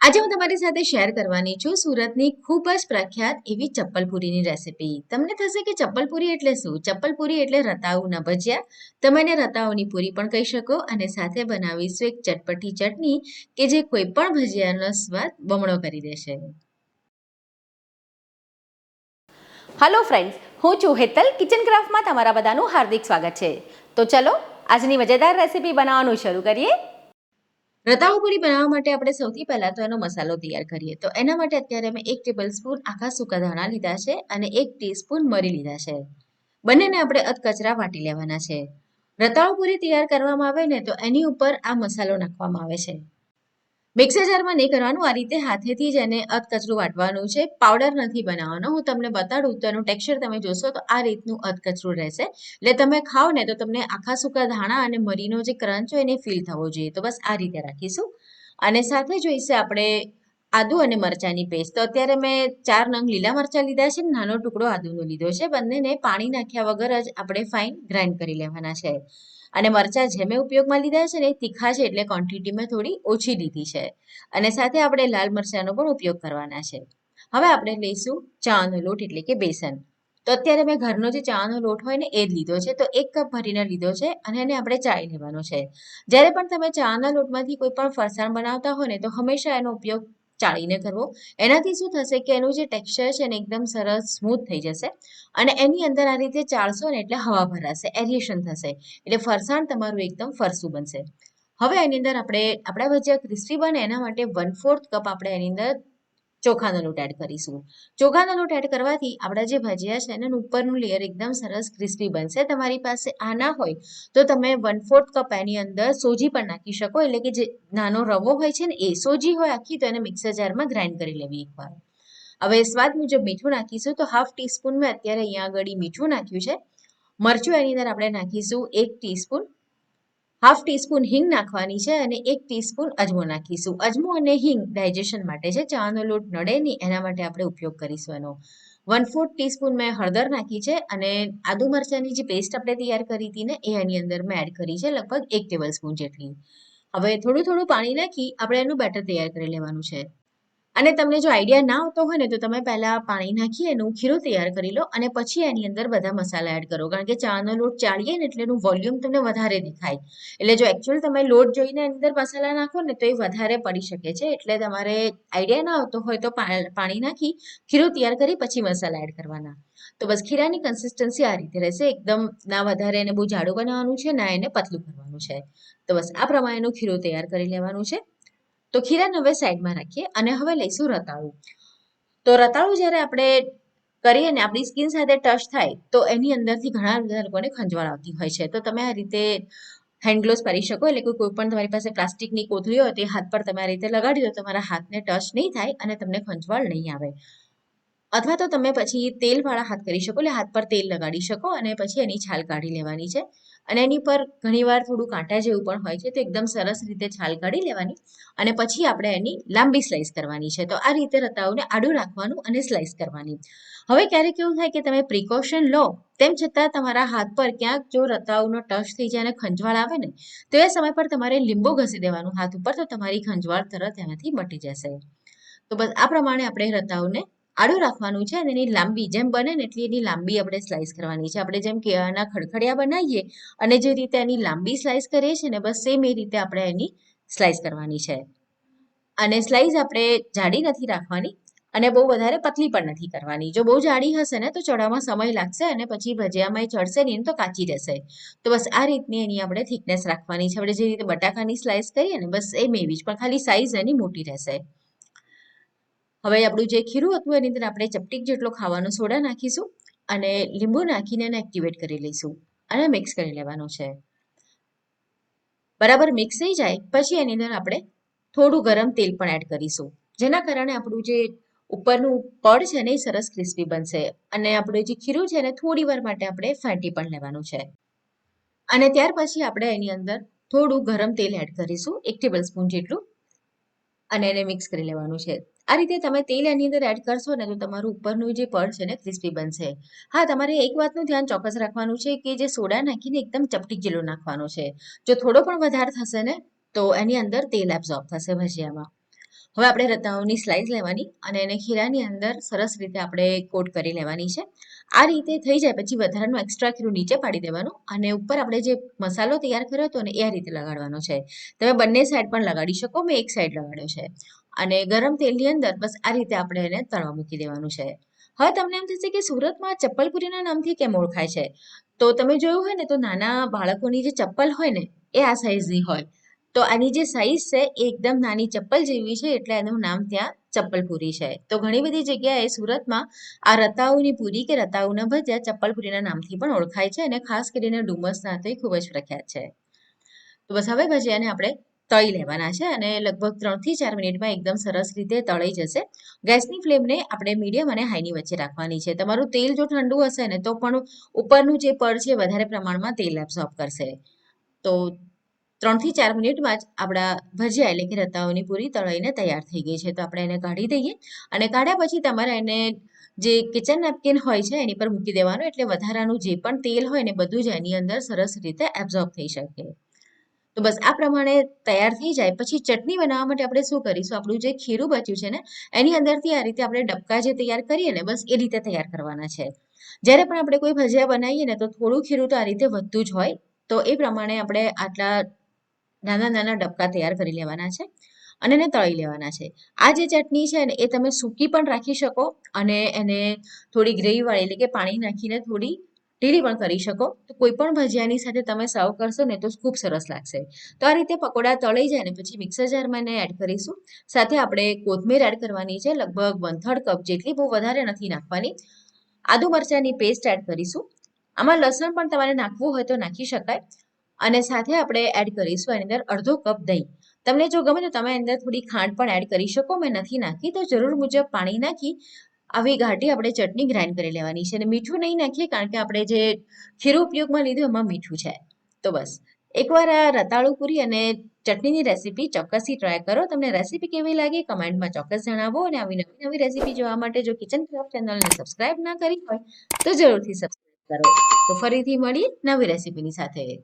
આજે હું તમારી સાથે શેર કરવાની છું સુરતની ખૂબ જ પ્રખ્યાત એવી ચપ્પલપુરીની રેસિપી. તમને થશે કે ચપ્પલપુરી એટલે શું? ચપ્પલપુરી એટલે રતાઉના ભજીયા. તમે એને રતાઉની પૂરી પણ કહી શકો અને સાથે બનાવીશું એક ચટપટી ચટણી કે જે કોઈ પણ ભજીયાનો સ્વાદ બમણો કરી દેશે. હલો ફ્રેન્ડ્સ, હું છું હેતલ. કિચન ક્રાફ્ટમાં તમારા બધાનું હાર્દિક સ્વાગત છે. તો ચલો આજની મજેદાર રેસીપી બનાવવાનું શરૂ કરીએ. રતાઉ પૂરી બનાવવા માટે આપણે સૌથી પહેલા તો એનો મસાલો તૈયાર કરીએ. તો એના માટે અત્યારે મેં 1 ટેબલસ્પૂન આખા સૂકા ધાણા લીધા છે અને 1 ટીસ્પૂન મરી લીધા છે. બંનેને આપણે અધકચરા વાટી લેવાના છે. રતાઉ પૂરી તૈયાર કરવામાં આવે ને તો એની ઉપર આ મસાલો નાખવામાં આવે છે. મિક્સર જારમાં નહીં કરવાનું, આ રીતે હાથેથી જ એને અધકચરું વાટવાનું છે. પાવડર નથી બનાવવાનો. હું તમને બતાડું તો એનું ટેક્સચર તમે જોશો તો આ રીતનું અધકચરું રહેશે. એટલે તમે ખાઓ ને તો તમને આખા સૂકા ધાણા અને મરીનો જે ક્રંચ હોય એને ફીલ થવો જોઈએ. તો બસ આ રીતે રાખીશું. અને સાથે જોઈશે આપણે આદુ અને મરચાંની પેસ્ટ. તો અત્યારે મેં 4 નંગ લીલા મરચાં લીધા છે, નાનો ટુકડો આદુનો લીધો છે. બંનેને પાણી નાખ્યા વગર જ આપણે ફાઇન ગ્રાઇન્ડ કરી લેવાના છે. અને મરચાં જે મેં ઉપયોગમાં લીધા છે ને એ તીખા છે એટલે ક્વોન્ટિટી મેં થોડી ઓછી લીધી છે. અને સાથે આપણે લાલ મરચાંનો પણ ઉપયોગ કરવાના છે. હવે આપણે લઈશું ચાનો લોટ એટલે કે બેસન. તો અત્યારે મેં ઘરનો જે ચાનો લોટ હોય ને એ જ લીધો છે. તો 1 કપ ભરીને લીધો છે અને એને આપણે ચાળી લેવાનો છે. જ્યારે પણ તમે ચાના લોટમાંથી કોઈ પણ ફરસાણ બનાવતા હો ને તો હંમેશા એનો ઉપયોગ ચાળીને કરવો. એનાથી શું થશે કે એનું જે ટેક્સચર છે ને એકદમ સરસ સ્મૂથ થઈ જશે. અને એની અંદર આ રીતે ચાળશો ને એટલે હવા ભરાશે, એરિએશન થશે. એટલે ફરસાણ તમારું એકદમ ફરસું બનશે. હવે એની અંદર આપણે આપણા ભજીયા ક્રિસ્પી બને એના માટે 1/4 કપ આપણે એની અંદર ચોખાનો લોટ એડ કરીશું. ચોખાનો લોટ એડ કરવાથી આપણા જે ભજીયા છે એનું ઉપરનું લેયર એકદમ સરસ ક્રિસ્પી બનશે. તમારી પાસે આ ના હોય તો તમે 1/4 કપ એની અંદર સોજી પણ નાખી શકો. એટલે કે જે નાનો રવો હોય છે ને એ સોજી હોય આખી તો એને મિક્સર જારમાં ગ્રાઇન્ડ કરી લેવી એકવાર. હવે સ્વાદ મુજબ મીઠું નાખીશું. તો 1/2 ટીસ્પૂન મેં અત્યારે અહીંયા આગળ મીઠું નાખ્યું છે. મરચું એની અંદર આપણે નાખીશું 1 ટીસ્પૂન. 1/2 ટીસ્પૂન હિંગ નાખવાની છે અને 1 ટીસ્પૂન અજમો નાખીશું. અજમો અને હિંગ ડાયજેશન માટે છે. ચાનો લોટ નડે નહીં એના માટે આપણે ઉપયોગ કરીશું એનો. 1/4 ટીસ્પૂન મેં હળદર નાખી છે અને આદુ મરચાંની જે પેસ્ટ આપણે તૈયાર કરી હતી ને એ એની અંદર મેં એડ કરી છે, લગભગ 1 ટેબલસ્પૂન જેટલી. હવે થોડું થોડું પાણી નાખી આપણે એનું બેટર તૈયાર કરી લેવાનું છે. અને તમને જો આઈડિયા ના આવતો હોય ને તો તમે પહેલા પાણી નાખી એનું ખીરું તૈયાર કરી લો અને પછી એની અંદર બધા મસાલા એડ કરો. કારણ કે ચાનો લોટ ચાળીએ ને એટલે એનું વોલ્યુમ તમને વધારે દેખાય. એટલે જો એકચ્યુઅલ તમે લોટ જોઈને એની અંદર મસાલા નાખો ને તો એ વધારે પડી શકે છે. એટલે તમારે આઈડિયા ના આવતો હોય તો પાણી નાખી ખીરું તૈયાર કરી પછી મસાલા એડ કરવાના. તો બસ ખીરાની કન્સિસ્ટન્સી આ રીતે રહેશે. એકદમ ના વધારે એને બહુ જાડું બનાવવાનું છે ના એને પતલું કરવાનું છે. તો બસ આ પ્રમાણેનું ખીરું તૈયાર કરી લેવાનું છે. તો ખીરાને હવે સાઈડમાં રાખીએ અને હવે લઈશું રતાળું. તો રતાળું જ્યારે આપણે કરીએ ને આપણી સ્કિન સાથે ટચ થાય તો એની અંદરથી ઘણા બધા લોકોને ખંજવાળ આવતી હોય છે. તો તમે આ રીતે હેન્ડ ગ્લોવ્સ પહેરી શકો. એટલે કે કોઈ પણ તમારી પાસે પ્લાસ્ટિકની કોથળી હોય તો એ હાથ પર તમે આ રીતે લગાડી દો, તમારા હાથને ટચ નહીં થાય અને તમને ખંજવાળ નહીં આવે. અથવા તો તમે પછી તેલવાળા હાથ કરી શકો. એટલે હાથ પર તેલ લગાડી શકો અને પછી એની છાલ કાઢી લેવાની છે. અને એની પર ઘણીવાર થોડું કાંટા જેવું પણ હોય છે. તો એકદમ સરસ રીતે છાલ કાઢી લેવાની અને પછી આપણે એની લાંબી સ્લાઈસ કરવાની છે. તો આ રીતે રતાઉને આડું રાખવાનું અને સ્લાઈસ કરવાની. હવે ક્યારેક એવું થાય કે તમે પ્રિકોશન લો તેમ છતાં તમારા હાથ પર ક્યાંક જો રતાઉનો ટચ થઈ જાય અને ખંજવાળ આવે ને તો એ સમય પર તમારે લીંબુ ઘસી દેવાનું હાથ ઉપર. તો તમારી ખંજવાળ તરત એનાથી મટી જશે. તો બસ આ પ્રમાણે આપણે રતાઉને આડું રાખવાનું છે અને એની લાંબી જેમ બને ને એટલી એની લાંબી આપણે સ્લાઈસ કરવાની છે. આપણે જેમ કેળાના ખડખડિયા બનાવીએ અને જે રીતે એની લાંબી સ્લાઈસ કરીએ છીએ ને બસ સેમ એ રીતે આપણે એની સ્લાઈસ કરવાની છે. અને સ્લાઈસ આપણે જાડી નથી રાખવાની અને બહુ વધારે પતલી પણ નથી કરવાની. જો બહુ જાડી હશે ને તો ચડવામાં સમય લાગશે અને પછી ભજીયામાં ચડશે નહીં તો કાચી રહેશે. તો બસ આ રીતની એની આપણે થિકનેસ રાખવાની છે. આપણે જે રીતે બટાકાની સ્લાઈસ કરીએ ને બસ એમ એવી જ, પણ ખાલી સાઈઝ એની મોટી રહેશે. હવે આપણું જે ખીરું હતું એની અંદર આપણે ચપટીક જેટલો ખાવાનો સોડા નાખીશું અને લીંબુ નાખીને એને એક્ટિવેટ કરી લઈશું અને મિક્સ કરી લેવાનું છે. બરાબર મિક્સ થઈ જાય પછી એની અંદર આપણે થોડું ગરમ તેલ પણ એડ કરીશું, જેના કારણે આપણું જે ઉપરનું પડ છે ને એ સરસ ક્રિસ્પી બનશે. અને આપણું જે ખીરું છે ને થોડી વાર માટે આપણે ફેંટી પણ લેવાનું છે. અને ત્યાર પછી આપણે એની અંદર થોડું ગરમ તેલ એડ કરીશું, 1 ટેબલસ્પૂન જેટલું, અને એને મિક્સ કરી લેવાનું છે. આ રીતે તમે તેલ એની અંદર એડ કરશો ને તો તમારું ઉપરનું જે પડ છે ને ક્રિસ્પી બનશે. હા, તમારે એક વાતનું ધ્યાન ચોક્કસ રાખવાનું છે કે જે સોડા નાખીને એકદમ ચપટી જેલો નાખવાનો છે. જો થોડો પણ વધારે થશે ને તો એની અંદર તેલ એબ્ઝોર્બ થશે ભજીયામાં. હવે આપણે રતાઓની સ્લાઇસ લેવાની અને એને ખીરાની અંદર સરસ રીતે આપણે કોટ કરી લેવાની છે. આ રીતે થઈ જાય પછી વધારાનું એક્સ્ટ્રા ખીરું નીચે પાડી દેવાનું અને ઉપર આપણે જે મસાલો તૈયાર કર્યો હતો ને એ આ રીતે લગાડવાનો છે. તમે બંને સાઈડ પણ લગાડી શકો, મેં એક સાઈડ લગાડ્યો છે. અને ગરમ તેલની અંદર બસ આ રીતે આપણે એને તળવા મૂકી દેવાનું છે. હવે તમને એમ થશે કે સુરતમાં ચપ્પલપુરીના નામથી કેમ ઓળખાય છે? તો તમે જોયું હોય ને તો નાના બાળકોની જે ચપ્પલ હોય ને એ આ સાઈઝની હોય. તો આની જે સાઈઝ છે એ એકદમ નાની ચપ્પલ જેવી છે એટલે એનું નામ ત્યાં ચપ્પલપુરી છે. તો ઘણી બધી જગ્યાએ સુરતમાં આ રતાઉની પૂરી કે રતાઉના ભજીયા ચપ્પલપુરીના નામથી પણ ઓળખાય છે અને ખાસ કરીને ડુમસના તો એ ખૂબ જ પ્રખ્યાત છે. તો બસ હવે ભજીયાને આપણે તળી લેવાના છે અને લગભગ 3 થી 4 મિનિટમાં એકદમ સરસ રીતે તળાઈ જશે. ગેસની ફ્લેમને આપણે મીડિયમ અને હાઈની વચ્ચે રાખવાની છે. તમારું તેલ જો ઠંડુ હશે ને તો પણ ઉપરનું જે પડ છે વધારે પ્રમાણમાં તેલ એબ્ઝોર્બ કરશે. તો 3 થી 4 મિનિટમાં જ આપણા ભજીયા એટલે કે રતાઓની પૂરી તળાઈને તૈયાર થઈ ગઈ છે. તો આપણે એને કાઢી દઈએ અને કાઢ્યા પછી તમારે એને જે કિચન નેપકિન હોય છે એની પર મૂકી દેવાનું એટલે વધારાનું જે પણ તેલ હોય ને બધું જ એની અંદર સરસ રીતે એબ્ઝોર્બ થઈ શકે. તો બસ આ પ્રમાણે તૈયાર થઈ જાય પછી ચટણી બનાવવા માટે આપણે શું કરીશું, આપણું જે ખીરું બચ્યું છે ને એની અંદરથી આ રીતે આપણે ડબકા જે તૈયાર કરીએ ને બસ એ રીતે તૈયાર કરવાના છે. જ્યારે પણ આપણે કોઈ ભજીયા બનાવીએ ને તો થોડું ખીરું તો આ રીતે વધતું જ હોય. તો એ પ્રમાણે આપણે આટલા નાના નાના ડબકા તૈયાર કરી લેવાના છે અને એને તળી લેવાના છે. આ જે ચટણી છે ને એ તમે સૂકી પણ રાખી શકો અને એને થોડી ગ્રેવીવાળી એટલે કે પાણી નાખીને થોડી ઢીલી પણ કરી શકો. તો કોઈ પણ ભજીયાની સાથે તમે સર્વ કરશો ને તો ખૂબ સરસ લાગશે. તો આ રીતે પકોડા તળાઈ જાય ને પછી મિક્સર જારમાં એને એડ કરીશું. સાથે આપણે કોથમીર એડ કરવાની છે, લગભગ 1/3 કપ જેટલી, બહુ વધારે નથી નાખવાની. આદુ મરચાંની પેસ્ટ એડ કરીશું. આમાં લસણ પણ તમારે નાખવું હોય તો નાખી શકાય. અને સાથે આપણે એડ કરીશું એની અંદર અડધો કપ દહીં. તમને જો ગમે તો તમે અંદર થોડી ખાંડ પણ એડ કરી શકો. મેં નથી નાખી તો જરૂર મુજબ પાણી નાખી આવી ઘાટી આપણે ચટણી ગ્રાઇન્ડ કરી લેવાની છે અને મીઠું નહીં નાખીએ કારણ કે આપણે જે ખીરું ઉપયોગમાં લીધું એમાં મીઠું છે. તો બસ એકવાર આ રતાળુ પૂરી અને ચટણીની રેસીપી ચોક્કસથી ટ્રાય કરો. તમને રેસીપી કેવી લાગી કમેન્ટમાં ચોક્કસ જણાવો અને આવી નવી નવી રેસીપી જોવા માટે જો કિચન ક્રાફ્ટ ચેનલને સબસ્ક્રાઇબ ના કરી હોય તો જરૂરથી સબસ્ક્રાઇબ કરો. તો ફરીથી મળીએ નવી રેસીપીની સાથે.